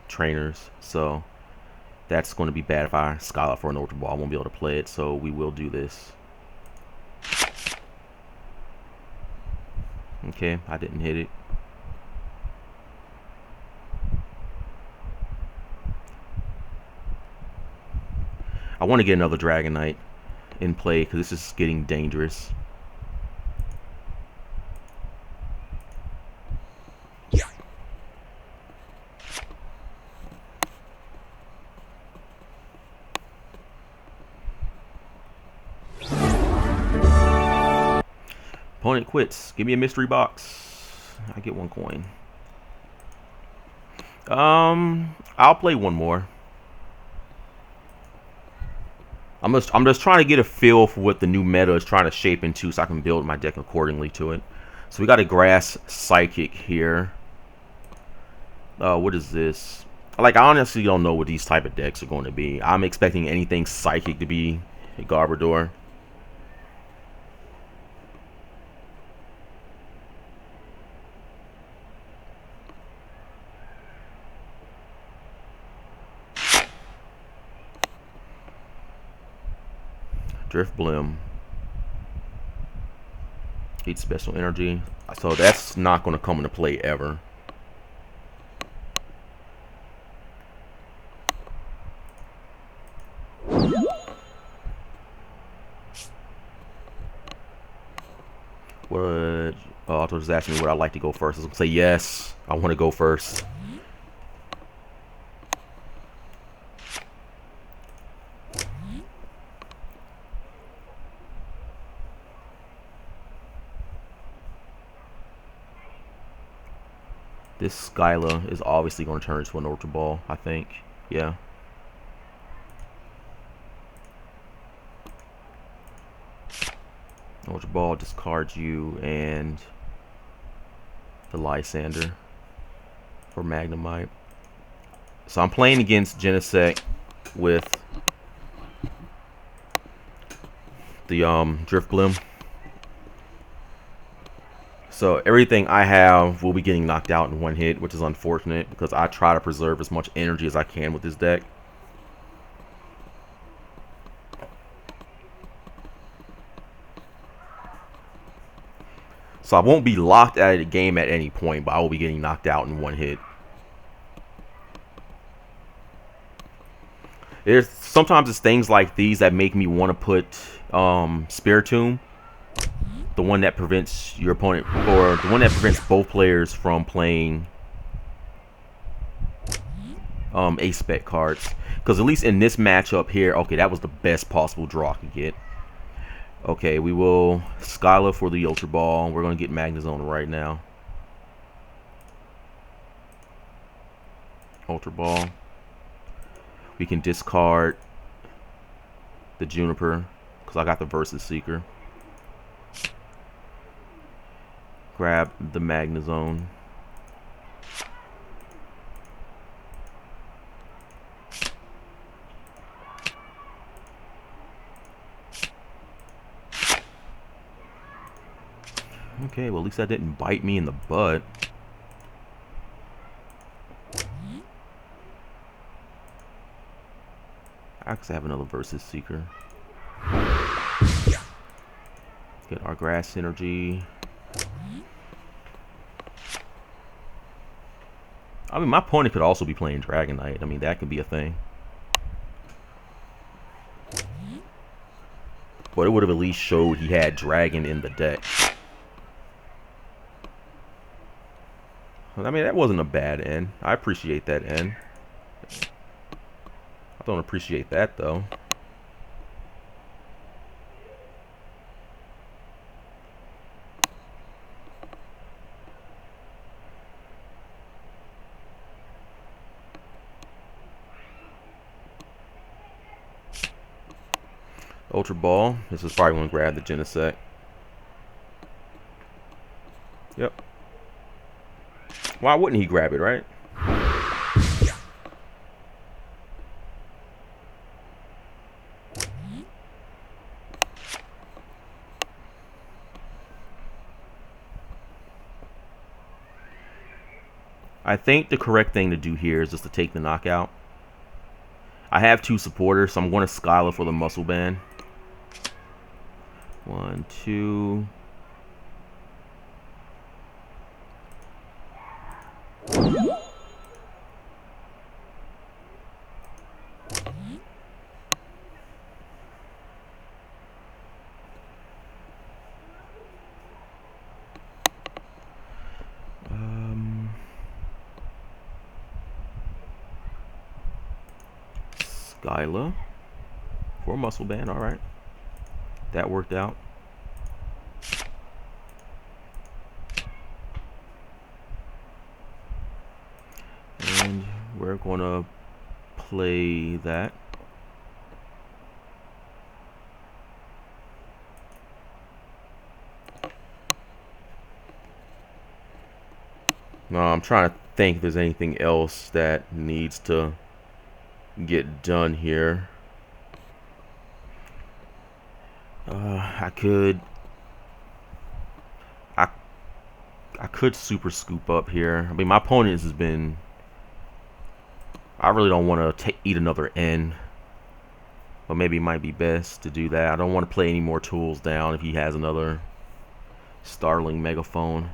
trainers, so that's going to be bad if I Skylar for an Ultra Ball. I won't be able to play it, so we will do this. Okay, I didn't hit it. I want to get another Dragonite in play because this is getting dangerous. Opponent quits. Give me a mystery box. I get 1 coin. I'll play one more. I'm just trying to get a feel for what the new meta is trying to shape into, so I can build my deck accordingly to it. So we got a Grass Psychic here. What is this? Like, I honestly don't know what these type of decks are going to be. I'm expecting anything Psychic to be a Garbodor. Drift Blim. Eat Special Energy. So that's not going to come into play ever. What? Auto just asked me would I like to go first. I was going to say yes. I want to go first. This Skyla is obviously going to turn into an Ultra Ball, I think. Yeah. Ultra Ball discards you and the Lysander for Magnemite. So I'm playing against Genesect with the Drift Blim. So everything I have will be getting knocked out in 1 hit, which is unfortunate because I try to preserve as much energy as I can with this deck. So I won't be locked out of the game at any point, but I will be getting knocked out in 1 hit. sometimes it's things like these that make me want to put Spiritomb, the one that prevents your opponent, or the one that prevents both players from playing ace spec cards. Because at least in this matchup here, okay, that was the best possible draw I could get. Okay, we will Skyla for the Ultra Ball. We're going to get Magnezone right now. Ultra Ball. We can discard the Juniper because I got the Versus Seeker. Grab the Magnezone. Okay, well at least that didn't bite me in the butt. I actually have another Versus Seeker. Get our Grass Energy. I mean, my opponent could also be playing Dragonite. I mean, that could be a thing. But it would have at least showed he had Dragon in the deck. I mean, that wasn't a bad end. I appreciate that end. I don't appreciate that, though. Ultra Ball. This is probably going to grab the Genesect. Yep. Why wouldn't he grab it, right? I think the correct thing to do here is just to take the knockout. I have two supporters, so I'm going to Skyla for the Muscle Band. 1, 2. Skyla for Muscle Band. All right, that worked out. And we're gonna play that. No, I'm trying to think if there's anything else that needs to get done here. I could super scoop up here. I mean, my opponent has been. I really don't want to eat another N, but maybe it might be best to do that. I don't want to play any more tools down if he has another Starling Megaphone.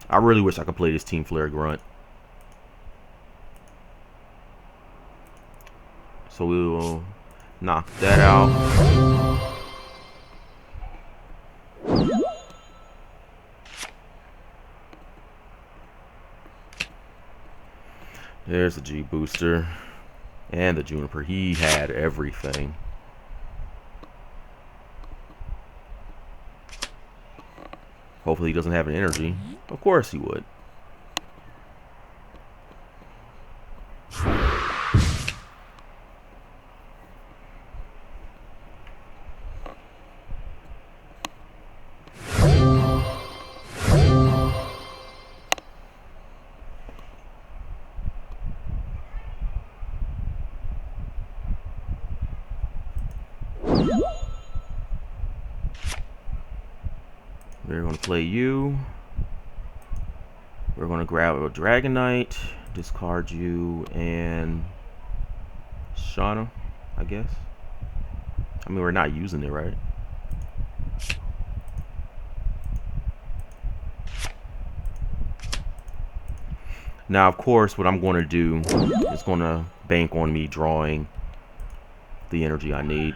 I really wish I could play this Team Flare Grunt. So we will knock that out. There's the G Booster and the Juniper. He had everything. Hopefully he doesn't have an energy. Of course he would. We're going to play you. We're going to grab a Dragonite, discard you, and Shauna, I guess. I mean, we're not using it, right? Now, of course, what I'm going to do is going to bank on me drawing the energy I need.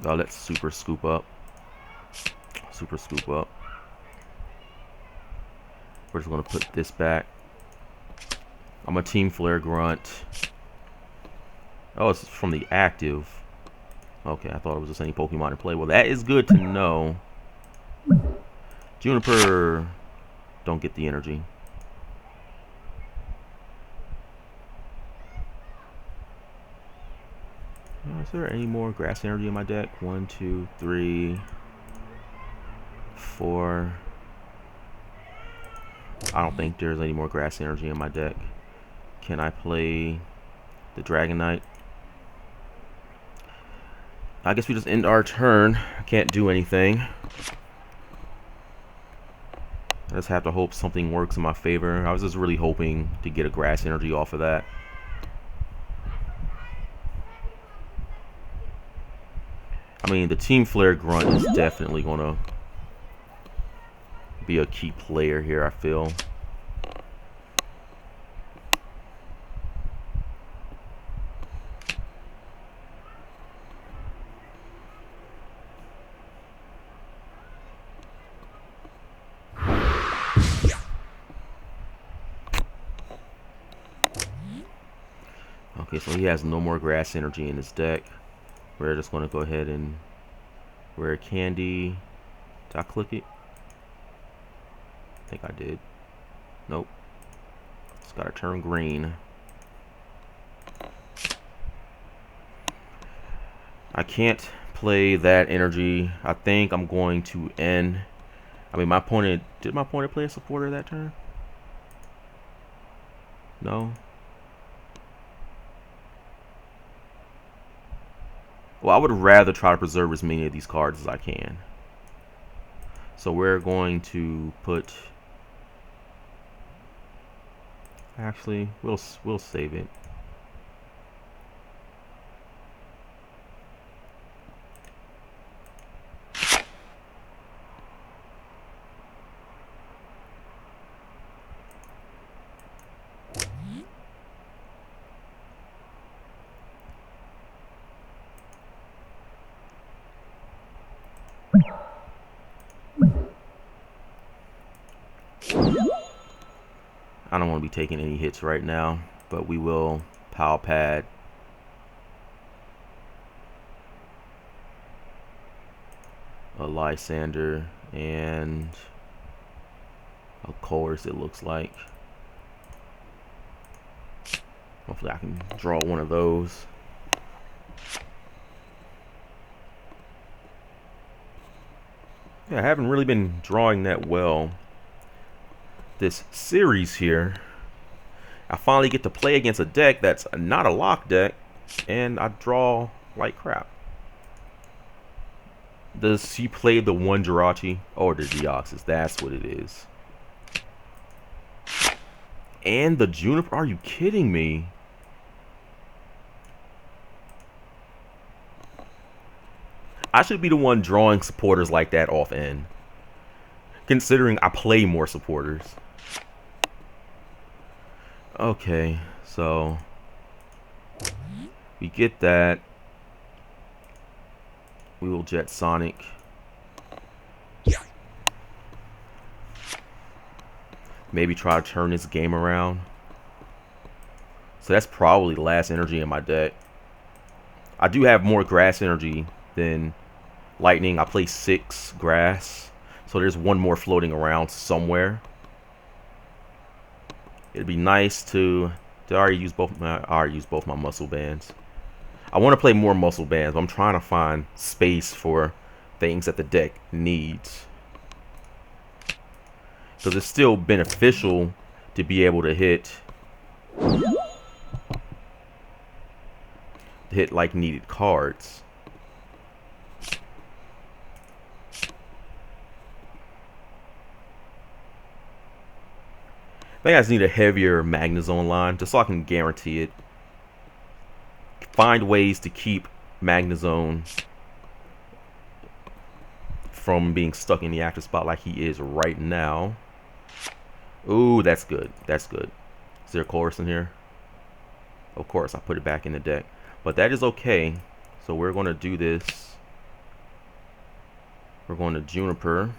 Let's super scoop up. Super scoop up. We're just gonna put this back. I'm a Team Flare Grunt. Oh, it's from the active. Okay, I thought it was just any Pokemon to play. Well, that is good to know. Juniper, don't get the energy. Is there any more grass energy in my deck? 1, 2, 3, 4. I don't think there's any more grass energy in my deck. Can I play the Dragonite? I guess we just end our turn. I can't do anything. I just have to hope something works in my favor. I was just really hoping to get a grass energy off of that. I mean, the Team Flare Grunt is definitely going to be a key player here, I feel. Okay, so he has no more grass energy in his deck. We're just going to go ahead and rare candy. Did I click it? I think I did. Nope. It's got to turn green. I can't play that energy. I think I'm going to end. I mean, my opponent, did my opponent play a supporter that turn? No. Well, I would rather try to preserve as many of these cards as I can. So we're going to put. Actually, we'll save it. I don't want to be taking any hits right now, but we will Power Pad. A Lysander and a Course, it looks like. Hopefully I can draw one of those. Yeah, I haven't really been drawing that well this series here. I finally get to play against a deck that's not a lock deck, and I draw like crap. Does he play the one Jirachi or the Deoxys? That's what it is. And the Juniper? Are you kidding me? I should be the one drawing supporters like that off end, considering I play more supporters. Okay, so we get that. We will Jet Sonic. Maybe try to turn this game around. So that's probably the last energy in my deck. I do have more grass energy than lightning. I play 6 grass, so there's one more floating around somewhere. It'd be nice to already use both my muscle bands. I want to play more muscle bands, but I'm trying to find space for things that the deck needs, because it's still beneficial to be able to hit like needed cards. I think I just need a heavier Magnezone line just so I can guarantee it. Find ways to keep Magnezone from being stuck in the active spot like he is right now. Ooh, that's good. That's good. Is there a Chorus in here? Of course, I put it back in the deck. But that is okay. So we're going to do this. We're going to Juniper.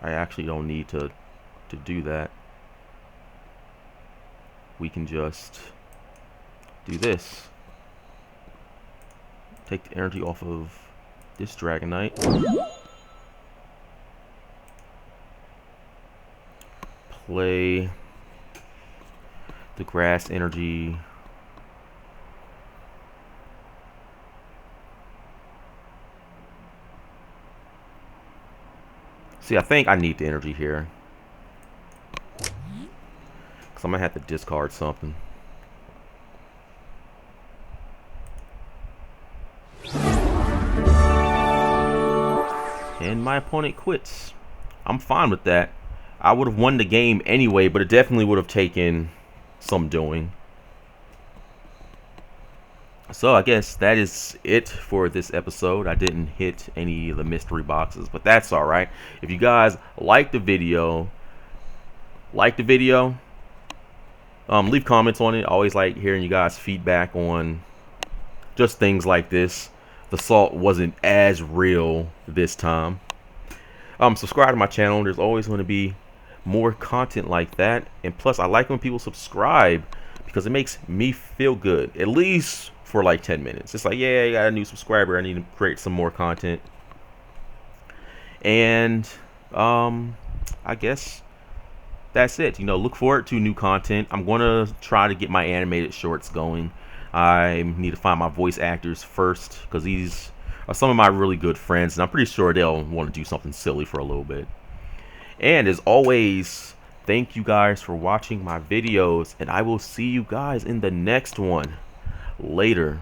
I actually don't need to do that. We can just do this. Take the energy off of this Dragonite. Play the grass energy. See, I think I need the energy here. Because I'm going to have to discard something. And my opponent quits. I'm fine with that. I would have won the game anyway, but it definitely would have taken some doing. So I guess that is it for this episode. I didn't hit any of the mystery boxes, but that's alright. If you guys like the video, leave comments on it. I always like hearing you guys' feedback on just things like this. The salt wasn't as real this time. Subscribe to my channel. There's always going to be more content like that. And plus, I like when people subscribe because it makes me feel good. At least for like 10 minutes. It's like, yeah, I got a new subscriber. I need to create some more content. And I guess that's it. You know, look forward to new content. I'm going to try to get my animated shorts going. I need to find my voice actors first because these are some of my really good friends, and I'm pretty sure they'll want to do something silly for a little bit. And as always, thank you guys for watching my videos, and I will see you guys in the next one. Later.